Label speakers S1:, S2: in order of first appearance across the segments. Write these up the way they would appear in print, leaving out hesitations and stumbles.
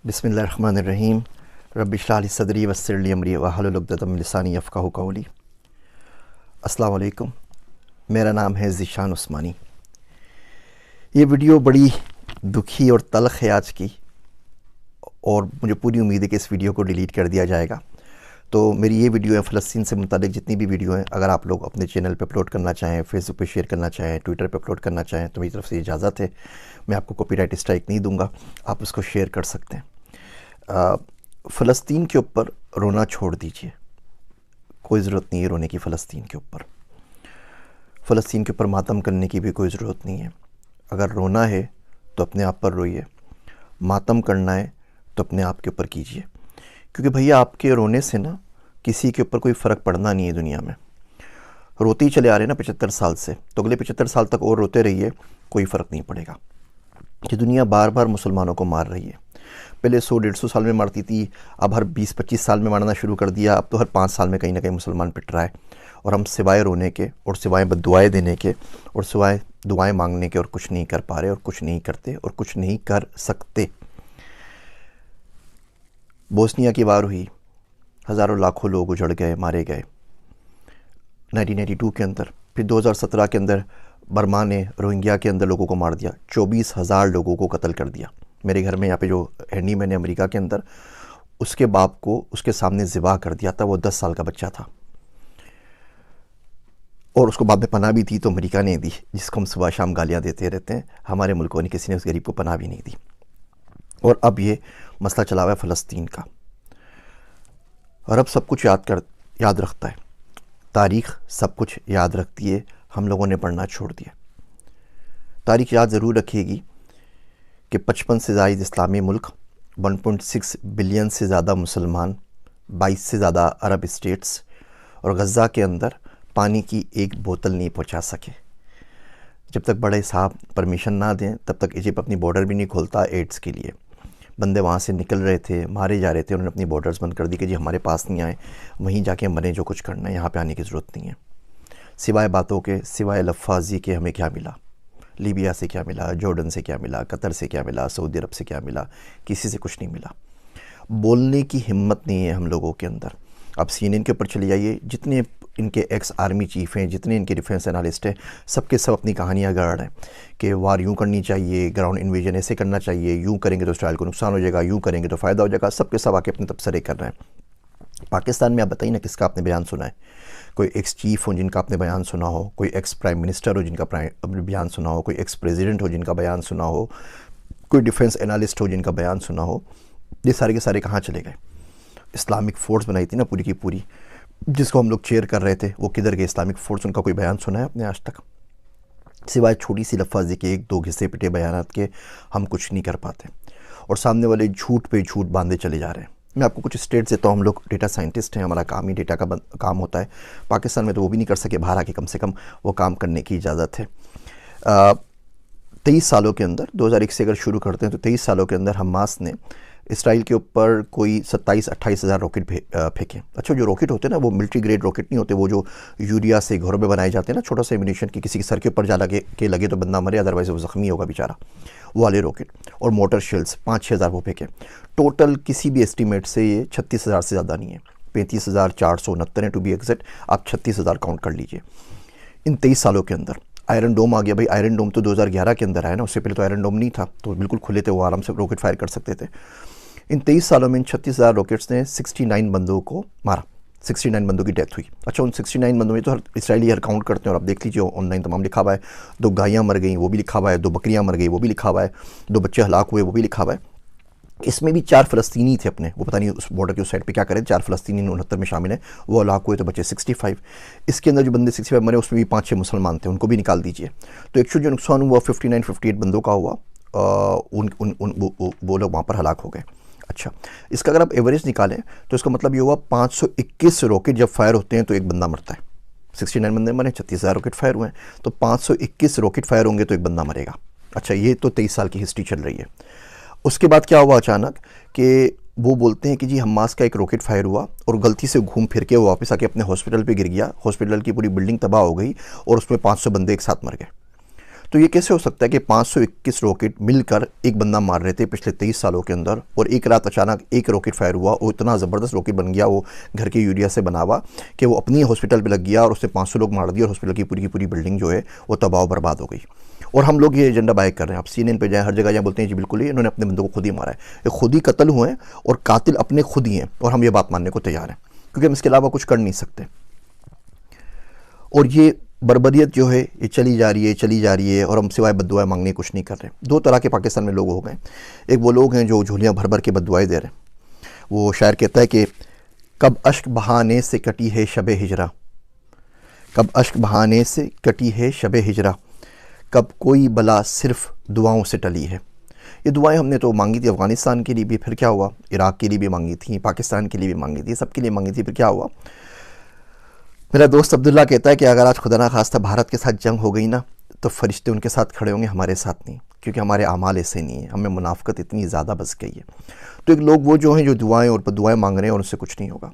S1: बिस्मिल्लाहिर्रहमानिर्रहीम। रब्बि इश्रह ली सदरी वयस्सिर ली अमरी वहलुल उक़दतम मिन लिसानी यफ़क़हू क़ौली। अस्सलामु अलैकुम। मेरा नाम है ज़ीशान उस्मानी। ये वीडियो बड़ी दुखी और तल्ख़ है आज की, और मुझे पूरी उम्मीद है कि इस वीडियो को डिलीट कर दिया जाएगा। तो मेरी ये वीडियो है फ़लस्तीन से मुतालिक जितनी भी वीडियो हैं, अगर आप लोग अपने चैनल पे अपलोड करना चाहें, फेसबुक पे शेयर करना चाहें, ट्विटर पे अपलोड करना चाहें, तो मेरी तरफ से इजाज़त है। मैं आपको कॉपीराइट स्ट्राइक नहीं दूंगा, आप उसको शेयर कर सकते हैं। फ़लस्तीन के ऊपर रोना छोड़ दीजिए, कोई ज़रूरत नहीं है रोने की। फ़लस्तीन के ऊपर मातम करने की भी कोई ज़रूरत नहीं है। अगर रोना है तो अपने आप पर रोइए, मातम करना है तो अपने आप के ऊपर कीजिए, क्योंकि भैया आपके रोने से ना किसी के ऊपर कोई फ़र्क पड़ना नहीं है दुनिया में। रोते ही चले आ रहे हैं ना 75 साल से, तो अगले 75 साल तक और रोते रहिए, कोई फ़र्क नहीं पड़ेगा। कि दुनिया बार बार मुसलमानों को मार रही है। पहले 100-150 साल में मारती थी, अब हर 20-25 साल में मारना शुरू कर दिया। अब तो हर 5 साल में कहीं ना कहीं मुसलमान पिट रहा है, और हम सिवाय रोने के और सिवाय बद्दुआएं देने के और सिवाय दुआएं मांगने के और कुछ नहीं कर पा रहे, और कुछ नहीं करते, और कुछ नहीं कर सकते। बोस्निया की वार हुई, हज़ारों लाखों लोग उजड़ गए, मारे गए 1992 के अंदर। फिर 2017 के अंदर बर्मा ने रोहिंग्या के अंदर लोगों को मार दिया, 24,000 लोगों को कत्ल कर दिया। मेरे घर में यहाँ पे जो हैंडी मैन है अमेरिका के अंदर, उसके बाप को उसके सामने ज़िबा कर दिया था। वो 10 साल का बच्चा था, और उसको बाद में पनाह भी दी तो अमेरिका ने दी, जिसको हम सुबह शाम गालियाँ देते रहते हैं। हमारे मुल्कों ने किसी ने उस गरीब को पनाह भी नहीं दी। और अब ये मसला चला हुआ है फ़लस्तीन का। रब सब कुछ याद रखता है, तारीख़ सब कुछ याद रखती है। हम लोगों ने पढ़ना छोड़ दिया। तारीख़ याद ज़रूर रखेगी कि 55 से ज़ायद इस्लामी मुल्क, 1.6 बिलियन से ज़्यादा मुसलमान, 22 से ज़्यादा अरब स्टेट्स, और गज़ा के अंदर पानी की एक बोतल नहीं पहुंचा सके। जब तक बड़े साहब परमिशन ना दें तब तक इजिप्ट अपनी बॉर्डर भी नहीं खोलता एड्स के लिए। बंदे वहाँ से निकल रहे थे, मारे जा रहे थे, उन्होंने अपनी बॉर्डर्स बंद कर दी कि जी हमारे पास नहीं आए, वहीं जाके मरें, जो कुछ करना है, यहाँ पे आने की ज़रूरत नहीं है। सिवाय बातों के, सिवाय लफ्फ़ाज़ी के हमें क्या मिला? लीबिया से क्या मिला? जॉर्डन से क्या मिला? कतर से क्या मिला? सऊदी अरब से क्या मिला? किसी से कुछ नहीं मिला। बोलने की हिम्मत नहीं है हम लोगों के अंदर। अब CNN के ऊपर चले जाइए, जितने इनके एक्स आर्मी चीफ़ हैं, जितने इनके डिफेंस एनालिस्ट हैं, सबके सब अपनी कहानियाँ गढ़ रहे हैं कि वार यूँ करनी चाहिए, ग्राउंड इन्वेजन ऐसे करना चाहिए, यूँ करेंगे तो इसराइल को नुकसान हो जाएगा, यूँ करेंगे तो फ़ायदा हो जाएगा। सबके सब आके अपने तबसरे कर रहे हैं। पाकिस्तान में आप बताइए ना, किसका आपने बयान सुना है? कोई एक्स चीफ़ हो जिनका आपने बयान सुना हो, कोई एक्स प्राइम मिनिस्टर हो जिनका बयान सुना हो, कोई एक्स प्रेसिडेंट हो जिनका बयान सुना हो, कोई डिफेंस एनालिस्ट हो जिनका बयान सुना हो? ये सारे के सारे कहाँ चले गए? इस्लामिक फ़ोर्स बनाई थी ना पूरी की पूरी, जिसको हम लोग चेयर कर रहे थे, वो किधर गए इस्लामिक फ़ोर्स? उनका कोई बयान सुना है आपने आज तक? सिवाय छोटी सी लफ्ज़ी के, 1-2 घिसे पिटे बयानात के, हम कुछ नहीं कर पाते। और सामने वाले झूठ पे झूठ बांधे चले जा रहे हैं। मैं आपको कुछ स्टेट से, तो हम लोग डेटा साइंटिस्ट हैं, हमारा काम ही डेटा का काम होता है। पाकिस्तान में तो वो भी नहीं कर सके, बाहर आके कम से कम वो काम करने की इजाज़त है। 23 सालों के अंदर, 2001 से अगर शुरू करते हैं तो 23 सालों के अंदर हमास ने इसराइल के ऊपर कोई 27-28 हज़ार रॉकेट फेंके। अच्छा, जो रॉकेट होते हैं ना, वो मिलिट्री ग्रेड रॉकेट नहीं होते, वो जो यूरिया से घरों में बनाए जाते हैं ना, छोटा सा एम्यूनिशन की किसी के सर के ऊपर जा लगे तो बंदा मरे, अदरवाइज़ वो ज़ख्मी होगा बेचारा, वो वाले रॉकेट। और मोटर शेल्स 5-6 हज़ार वो फेंके। टोटल किसी भी एस्टीमेट से ये 36,000 से ज़्यादा नहीं है, 35,469 है टू बी एग्जैक्ट। आप 36,000 काउंट कर लीजिए इन 23 सालों के अंदर। आयरन डोम आ गया भाई। आयरन डोम तो 2011 के अंदर आया ना, उससे पहले तो आयरन डोम नहीं था, तो बिल्कुल खुले थे, वो आराम से रॉकेट फायर कर सकते थे। इन 23 सालों में इन 36,000 रॉकेट्स ने 69 बंदों को मारा, 69 बंदों की डेथ हुई। अच्छा, उन 69 बंदों में तो हर इसराइली हर काउंट करते हैं, और आप देख लीजिए ऑनलाइन तमाम लिखा हुआ है। 2 गायें मर गई, वो भी लिखा हुआ है। 2 बकरियां मर गई, वो भी लिखा हुआ है। 2 बच्चे हलाक हुए, वो भी लिखा हुआ है। इसमें भी 4 फ़लस्तीनी थे अपने, वो पता नहीं उस बॉर्डर की उस साइड पे क्या करें। 4 फ़लस्तीनी 69 में शामिल हैं, वो हलाक हुए तो बचे 65। इसके अंदर जो बंदे 65 मरे, उसमें भी 5-6 मुसलमान थे, उनको भी निकाल दीजिए। तो एक्चुअल जो नुकसान हुआ 59-58 बंदों का हुआ। वो लोग वहाँ पर हलाक हो गए। अच्छा, इसका अगर आप एवरेज निकालें तो इसका मतलब ये हुआ 521 रॉकेट जब फायर होते हैं तो एक बंदा मरता है। 69 बंदे मरे, 36,000 रॉकेट फायर हुए हैं, तो 521 रॉकेट फायर होंगे तो एक बंदा मरेगा। अच्छा, ये तो 23 साल की हिस्ट्री चल रही है। उसके बाद क्या हुआ अचानक कि वो बोलते हैं कि जी हमास का एक रॉकेट फायर हुआ और गलती से घूम फिर के वो वापस आके अपने हॉस्पिटल पे गिर गया, हॉस्पिटल की पूरी बिल्डिंग तबाह हो गई और उसमें 500 बंदे एक साथ मर गए। तो ये कैसे हो सकता है कि 521 रॉकेट मिलकर एक बंदा मार रहे थे पिछले 23 सालों के अंदर, और एक रात अचानक एक रॉकेट फायर हुआ और इतना ज़बरदस्त रॉकेट बन गया वो घर के यूरिया से बना हुआ कि वो अपनी हॉस्पिटल पे लग गया और उसने 500 लोग मार दिए और हॉस्पिटल की पूरी बिल्डिंग जो है वो तबाह बर्बाद हो गई। और हम लोग ये एजेंडा बाय कर रहे हैं। आप CNN पे जाएं, हर जगह जाएं, बोलते हैं जी बिल्कुल ही इन्होंने अपने बंदों को खुद ही मारा है, ये खुद ही कत्ल हुए हैं और कातिल अपने खुद ही हैं, और हम ये बात मानने को तैयार हैं क्योंकि हम इसके अलावा कुछ कर नहीं सकते। और ये बर्बरियत जो है ये चली जा रही है और हम सिवाय बद्दुआएं मांगने कुछ नहीं कर रहे। दो तरह के पाकिस्तान में लोग हो गए। एक वो लोग हैं जो झोलियाँ भर भर के बद्दुआएं दे रहे हैं। वो शायर कहता है कि कब अश्क बहाने से कटी है शबे हिजरा, कब अश्क बहाने से कटी है शबे हिजरा, कब कोई बला सिर्फ दुआओं से टली है। ये दुआएं हमने तो मांगी थी अफ़गानिस्तान के लिए भी, फिर क्या हुआ, इराक़ के लिए भी मांगी थी, पाकिस्तान के लिए भी मांगी थी, सबके लिए मांगी थी, फिर क्या हुआ। मेरा दोस्त अब्दुल्ला कहता है कि अगर आज खुदा ना खास्ता भारत के साथ जंग हो गई ना तो फरिश्ते उनके साथ खड़े होंगे, हमारे साथ नहीं, क्योंकि हमारे आमाल ऐसे नहीं है, हमें मुनाफ़कत इतनी ज़्यादा बस गई है। तो एक लोग वो जो हैं जो दुआएं और दुआएं मांग रहे हैं और उनसे कुछ नहीं होगा।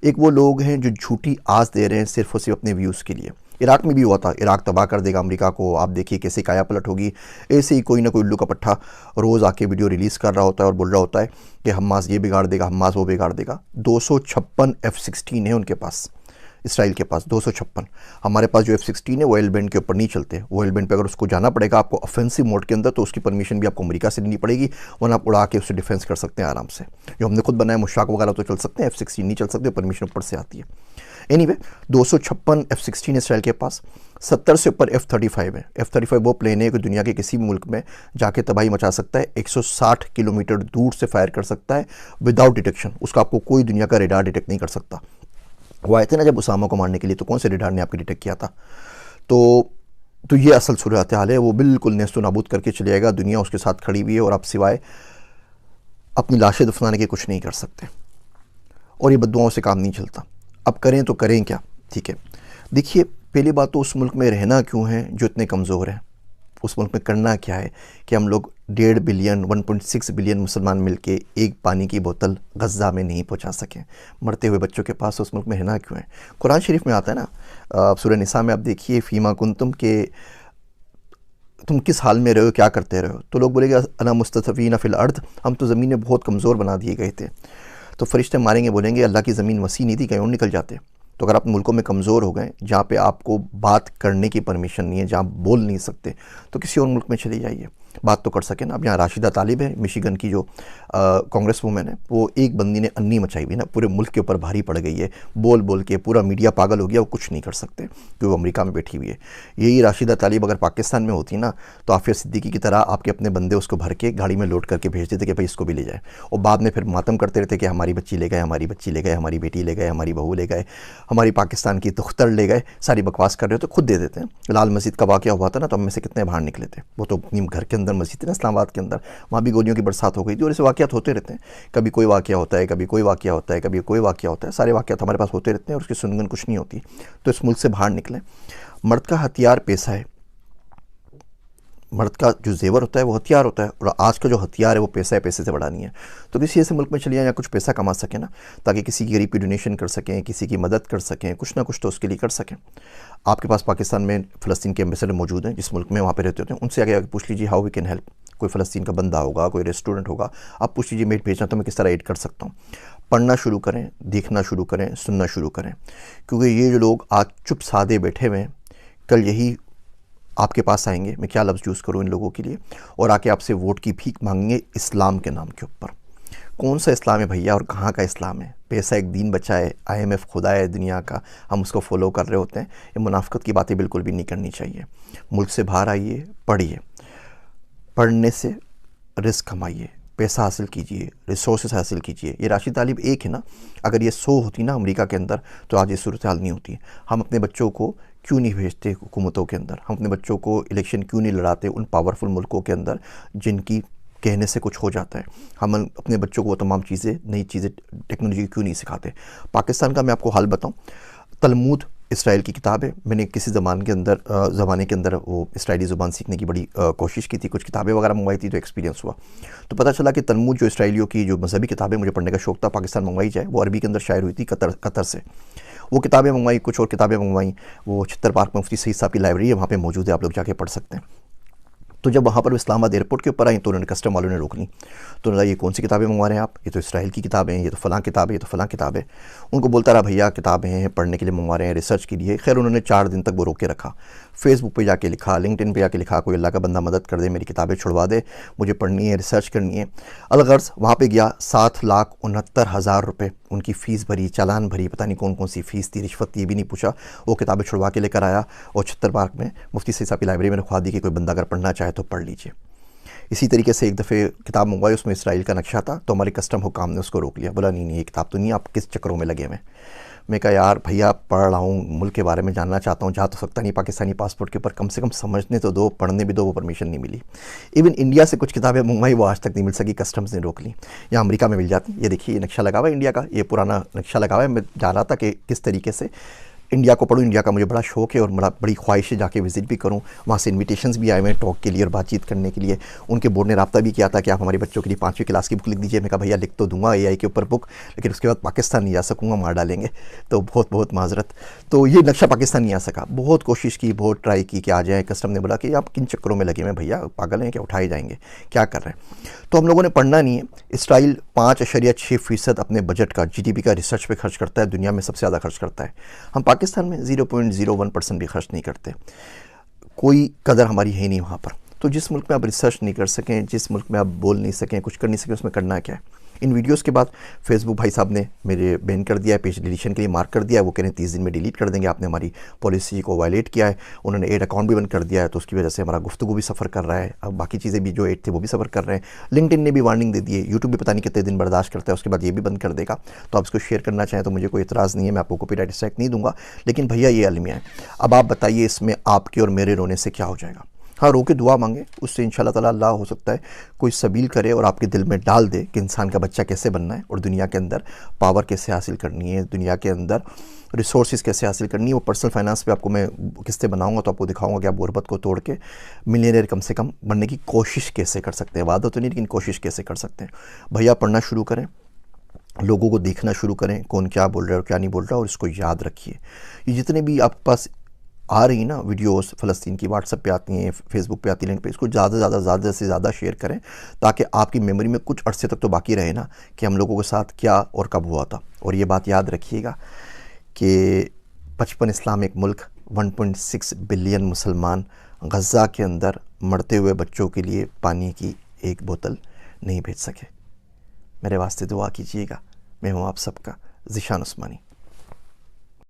S1: एक वो लोग हैं जो झूठी आस दे रहे हैं सिर्फ और सिर्फ अपने व्यूज़ के लिए। इराक़ में भी हुआ था, इराक़ तबाह कर देगा अमेरिका को, आप देखिए कैसे काया पलट होगी। ऐसे ही कोई ना कोई उल्लू का पट्ठा रोज़ आके वीडियो रिलीज़ कर रहा होता है और बोल रहा होता है कि हमास ये बिगाड़ देगा, हमास वो बिगाड़ देगा। 256 F-16 है उनके पास, इसराइल के पास 256। हमारे पास जो F-16 है वो एल बैंड के ऊपर नहीं चलते। वो एल बैंड पे अगर उसको जाना पड़ेगा आपको ऑफेंसिव मोड के अंदर, तो उसकी परमिशन भी आपको अमेरिका से लेनी पड़ेगी, वरना आप उड़ा के उससे डिफेंस कर सकते हैं आराम से। जो हमने खुद बनाया मुशाक वगैरह तो चल सकते हैं, F-16 नहीं चल सकते, परमिशन ऊपर से आती है। एनीवे 256 F-16 इसराइल के पास, 70 से ऊपर F-35 है। F-35 वो प्लेन है कि दुनिया के किसी भी मुल्क में जाके तबाही मचा सकता है, 160 किलोमीटर दूर से फायर कर सकता है विदाउट डिटेक्शन। उसका आपको कोई दुनिया का रेडार डिटेक्ट नहीं कर सकता। वो आए थे ना जब उसामा को मारने के लिए, तो कौन से रेडार ने आपको डिटेक्ट किया था। तो ये असल सूरत हाल है। वो बिल्कुल नेस्तो नाबूद करके चले जाएगा, दुनिया उसके साथ खड़ी हुई है और आप सिवाय अपनी लाशें दफनाने के कुछ नहीं कर सकते। और ये बद्दुआओं से काम नहीं चलता। अब करें तो करें क्या, ठीक है। देखिए पहली बात तो उस मुल्क में रहना क्यों है जो इतने कमज़ोर हैं। उस मुल्क में करना क्या है कि हम लोग 1.5 बिलियन 1.6 बिलियन मुसलमान मिलके एक पानी की बोतल गज़ा में नहीं पहुंचा सकें। मरते हुए बच्चों के पास उस मुल्क में रहना क्यों है। कुरान शरीफ में आता है ना, सूरह निसा में आप देखिए, फ़ीमा कुंतुम के तुम किस हाल में रहे हो, क्या करते रहे हो। तो लोग बोलेंगे अना मुस्तफ़ीना फ़िल अर्द, हम तो ज़मीन में बहुत कमज़ोर बना दिए गए थे। तो फरिश्ते मारेंगे, बोलेंगे अल्लाह की ज़मीन वसी नहीं थी, कहीं और निकल जाते। तो अगर आप मुल्कों में कमज़ोर हो गए जहाँ पे आपको बात करने की परमिशन नहीं है, जहाँ बोल नहीं सकते, तो किसी और मुल्क में चले जाइए, बात तो कर सकें ना। अब यहाँ राशिदा तालिब है, मिशिगन की जो कांग्रेस वूमेन है, वो एक बंदी ने अन्नी मचाई हुई ना, पूरे मुल्क के ऊपर भारी पड़ गई है, बोल बोल के पूरा मीडिया पागल हो गया। वो कुछ नहीं कर सकते क्योंकि वो अमेरिका में बैठी हुई है। यही राशिदा तालिब अगर पाकिस्तान में होती ना तो आफिया सिद्दीकी की तरह आपके अपने बंदे उसको भर के गाड़ी में लोड करके भेज देते कि भाई इसको भी ले जाए, और बाद में फिर मातम करते रहते कि हमारी बच्ची ले गए, हमारी बच्ची ले गए, हमारी बेटी ले गए, हमारी बहू ले गए, हमारी पाकिस्तान की दुख्तर ले गए, सारी बकवास कर रहे हो तो खुद दे देते हैं। लाल मस्जिद का वाक़या हुआ था ना, तो हम में से कितने बाहर निकले थे। वो तो अपनी घर के अंदर मस्जिद है ना, इस्लामाबाद के अंदर, वहाँ भी गोलियों की बरसात हो गई थी। और ऐसे वाक़यात होते रहते हैं, कभी कोई वाक़या होता है, कभी कोई वाक़या होता है, कभी कोई वाक़या होता है। सारे वाक़यात हमारे पास होते रहते हैं और उसकी सुनगन कुछ नहीं होती। तो इस मुल्क से बाहर निकलें। मर्द का हथियार पैसा है, मर्द का जो जेवर होता है वो हथियार होता है, और आज का जो हथियार है वो पैसा है, पैसे से बड़ा नहीं है। तो किसी ऐसे मुल्क में चलिए या कुछ पैसा कमा सकें ना, ताकि किसी की गरीब की डोनेशन कर सकें, किसी की मदद कर सकें, कुछ ना कुछ तो उसके लिए कर सकें। आपके पास पाकिस्तान में फ़लस्तीन के एम्बेसडर मौजूद हैं, जिस मुल्क में वहाँ पे रहते होते हैं, उनसे आगे पूछ लीजिए हाउ वी कैन हेल्प। कोई फ़लस्तीन का बंदा होगा, कोई रेस्टोरेंट होगा, आप पूछ लीजिए मेट भेजना तो मैं किस तरह एड कर सकता हूँ। पढ़ना शुरू करें, देखना शुरू करें, सुनना शुरू करें, क्योंकि ये जो लोग आज चुप सादे बैठे हुए हैं, कल यही आपके पास आएंगे, मैं क्या लफ्ज़ यूज़ करूँ इन लोगों के लिए, और आके आपसे वोट की भीख मांगेंगे इस्लाम के नाम के ऊपर। कौन सा इस्लाम है भैया और कहाँ का इस्लाम है। पैसा एक दीन बचा है, IMF खुदा है दुनिया का, हम उसको फॉलो कर रहे होते हैं। ये मुनाफिकत की बातें बिल्कुल भी नहीं करनी चाहिए। मुल्क से बाहर आइए, पढ़िए, पढ़ने से रिस्क कमाइए, पैसा हासिल कीजिए, रिसोर्सेज हासिल कीजिए। ये राशिद तालिब एक है ना, अगर ये 100 होती ना अमेरिका के अंदर तो आज ये सूरत हाल नहीं होती। हम अपने बच्चों को क्यों नहीं भेजते हुकूमतों के अंदर, हम अपने बच्चों को इलेक्शन क्यों नहीं लड़ाते उन पावरफुल मुल्कों के अंदर जिनकी कहने से कुछ हो जाता है। हम अपने बच्चों को वो तमाम चीज़ें, नई चीज़ें, टेक्नोलॉजी क्यों नहीं सिखाते। पाकिस्तान का मैं आपको हाल बताऊँ, तलमूद इसराइल की किताब है। मैंने किसी ज़माने के अंदर वो इसराइली ज़ुबान सीखने की बड़ी कोशिश की थी, कुछ किताबें वगैरह मंगवाई थी, तो एक्सपीरियंस हुआ तो पता चला कि तलमूद जो इसराइलियों की जो मजहबी किताबें मुझे पढ़ने का शौक़ था, पाकिस्तान मंगवाई जाए, वो अरबी के अंदर शायर हुई थी कतर से। वो किताबें मंगवाई, कुछ और किताबें मंगवाई। वो छित्तर पार्क में मुफ्ती सईद साहब की लाइब्रेरी है, वहाँ पे मौजूद है, आप लोग जाके पढ़ सकते हैं। तो जब वहाँ पर इस्लामाबाद एयरपोर्ट के ऊपर आई तो उन्होंने कस्टम वालों ने रोक ली। तो उन्होंने ये कौन सी किताबें मंगवा रहे हैं आप, ये तो इसराइल की किताबें हैं, ये तो फ़लाँ किताबें, ये तो फ़लाँ किताबें। उनको बोलता रहा भैया किताबें हैं, पढ़ने के लिए मंगवा रहे हैं, रिसर्च के लिए। खैर उन्होंने 4 दिन तक वो रोक के रखा। फेसबुक पे जाके लिखा, लिंक्डइन पे जाके लिखा, कोई अल्लाह का बंदा मदद कर दे, मेरी किताबें छुड़वा दे, मुझे पढ़नी है, रिसर्च करनी है। अलगर्ज़ वहाँ पे गया, 7,69,000 रुपये उनकी फ़ीस भरी, चालान भरी, पता नहीं कौन कौन सी फ़ीस थी, रिश्वत थी, ये भी नहीं पूछा। वो किताबें छुड़वा के लेकर आया और छत्तर पार्क में मुफ्ती सईद साहब की लाइब्रेरी में रखवा दी कि कोई बंदा अगर पढ़ना चाहे तो पढ़ लीजिए। इसी तरीके से एक दफ़े किताब मंगवाई, उसमें इसराइल का नक्शा था, तो हमारे कस्टम हुकाम ने उसको रोक लिया। बोला नहीं ये किताब तो नहीं, आप किस चक्करों में लगे हुए। मैं कहा यार भैया पढ़ रहा हूँ, मुल्क के बारे में जानना चाहता हूँ, जा तो सकता नहीं पाकिस्तानी पासपोर्ट के ऊपर, कम से कम समझने तो दो, पढ़ने भी दो। वो परमिशन नहीं मिली। इवन इंडिया से कुछ किताबें मंगवाई, वो आज तक नहीं मिल सकी, कस्टम्स ने रोक ली। या अमेरिका में मिल जाती। ये देखिए ये नक्शा लगा हुआ है इंडिया का, ये पुराना नक्शा लगा हुआ है। मैं जान रहा था कि किस तरीके से इंडिया को पढ़ूँ, इंडिया का मुझे बड़ा शौक़ है और बड़ी ख्वाहिश है जाके विज़िट भी करूँ। वहाँ से इन्विटेशंस भी आए हुए हैं टॉक के लिए और बातचीत करने के लिए। उनके बोर्ड ने रब्ता भी किया था कि आप हमारे बच्चों के लिए 5वीं क्लास की बुक लिख दीजिए। मैं कहा भैया लिख तो दूंगा AI के ऊपर बुक, लेकिन उसके बाद पाकिस्तान नहीं जा सकूँगा, मार डालेंगे, तो बहुत बहुत माजरत। तो ये नक्शा पाकिस्तान नहीं आ सका। बहुत कोशिश की, बहुत ट्राई की कि आ जाए। कस्टम ने बोला कि आप किन चक्करों में लगे हुए भैया, पागल हैं क्या, उठाए जाएंगे, क्या कर रहे हैं। तो हम लोगों ने पढ़ना नहीं है। इसराइल 5.6% अपने बजट का, GDP का रिसर्च पे खर्च करता है, दुनिया में सबसे ज़्यादा खर्च करता है। हम पाकिस्तान में 0.01% भी खर्च नहीं करते। कोई कदर हमारी है नहीं वहाँ पर। तो जिस मुल्क में आप रिसर्च नहीं कर सकें, जिस मुल्क में आप बोल नहीं सकें, कुछ कर नहीं सकें, उसमें करना क्या है। इन वीडियोस के बाद फेसबुक भाई साहब ने मेरे बैन कर दिया है, पेज डिलीशन के लिए मार्क कर दिया है। वो कह रहे हैं 30 दिन में डिलीट कर देंगे, आपने हमारी पॉलिसी को वायलेट किया है। उन्होंने एड अकाउंट भी बंद कर दिया है, तो उसकी वजह से हमारा गुफ्तगू भी सफ़र कर रहा है। अब बाकी चीज़ें भी जो एड थे वो भी सफ़र कर रहे हैं। लिंक्डइन ने भी वार्निंग दे दी है। यूट्यूब भी पता नहीं कितने दिन बर्दाश्त करता है, उसके बाद ये भी बंद कर देगा। तो आप इसको शेयर करना चाहें तो मुझे कोई इतराज़ नहीं है, मैं आपको कॉपीराइट स्ट्राइक नहीं दूंगा। लेकिन भैया ये अलमिया है। अब आप बताइए इसमें आपके और मेरे रोने से क्या हो जाएगा। हाँ, रो के दुआ मांगे, उससे इंशाल्लाह ताला अल्लाह हो सकता है कोई सबील करे और आपके दिल में डाल दे कि इंसान का बच्चा कैसे बनना है और दुनिया के अंदर पावर कैसे हासिल करनी है, दुनिया के अंदर रिसोर्सेज कैसे हासिल करनी है। वो पर्सनल फाइनेंस पे आपको मैं किस्तें बनाऊंगा तो आपको दिखाऊंगा कि आप गुरबत को तोड़ के मिलियनेयर कम से कम बनने की कोशिश कैसे कर सकते हैं। वादा तो नहीं, लेकिन कोशिश कैसे कर सकते हैं। भैया पढ़ना शुरू करें, लोगों को देखना शुरू करें, कौन क्या बोल रहा है और क्या नहीं बोल रहा, और इसको याद रखिए। ये जितने भी आपके पास आ रही ना वीडियोस फ़लस्तीन की, व्हाट्सएप पे आती हैं, फेसबुक पे आती हैं, लिंक पे, इसको ज़्यादा से ज़्यादा शेयर करें ताकि आपकी मेमोरी में कुछ अरसे तक तो बाकी रहे ना कि हम लोगों के साथ क्या और कब हुआ था। और ये बात याद रखिएगा कि 55 इस्लामिक मुल्क, 1.6 बिलियन मुसलमान गज़ा के अंदर मरते हुए बच्चों के लिए पानी की एक बोतल नहीं भेज सके। मेरे वास्ते दुआ कीजिएगा। मैं हूँ आप सबका ज़ीशान उस्मानी।